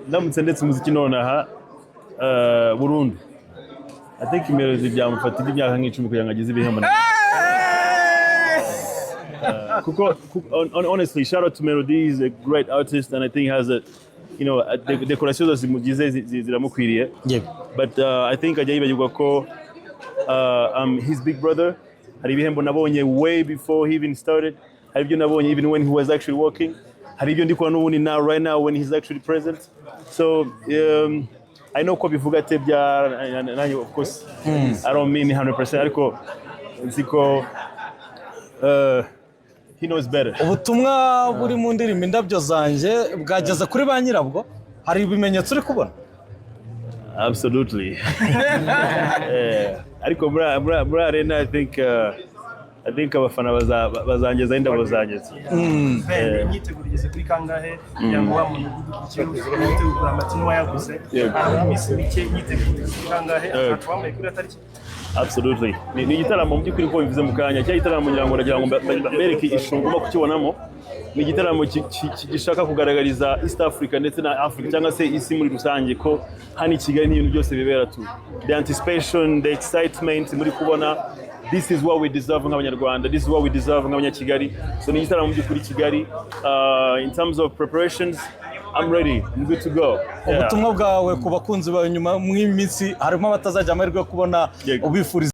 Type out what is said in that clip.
ndamutse ndetse umuziki nonaha burundu I think imerozi byamufatira imyaka nk'icumi kugira ngo ageze ibihembo kuko honestly shout out to Melody, he's a great artist and I think has a decoration zimugize ziramukwiriye but I think ajya yibagirwa ko his big brother hari ibihembo nabonye way before he even started, hari ibyo nabonye even when he was actually working, hari ibyo ndi kubona n'ubundi now right now when he's actually present. So I know ko bivuga tebya of course I don't mean 100% ariko nziko he knows better. Ubutumwa buri mu ndirimbo indabyo zanjye bwageze kuri ba nyirabwo, hari ibimenyetso uri kubona? Absolutely. Ariko muri arena I think abafana bazangeza indabo zangeze. Imyitegurire kuri kangahe yango wa muntu gutegura amatino yaguze imisi mike imyitegurire kuri kangahe atwambaye kuri atariki. Absolutely. Ni igitaramo mu by'ukuri ko bivuze mu kanya cya gitaramo ngira ngo ndagira ngo bereke ishunguma kukibonamo, ni igitaramo gishaka kugaragariza East Africa ndetse na Africa cyangwa se isi muri rusange ko hani Kigali n'ibintu byose bibera tu. The anticipation, the excitement muri kubona, this is what we deserve nk'abanyarwanda, this is what we deserve nk'abanyakigali. So ni igitaramo mu by'ukuri Kigali. In terms of preparations, I'm ready. I'm good to go. Ubutumwa bwawe ku bakunzi bawe nyuma mu iminsi harimo abatazajya amahirwe yo kubona ubifuriza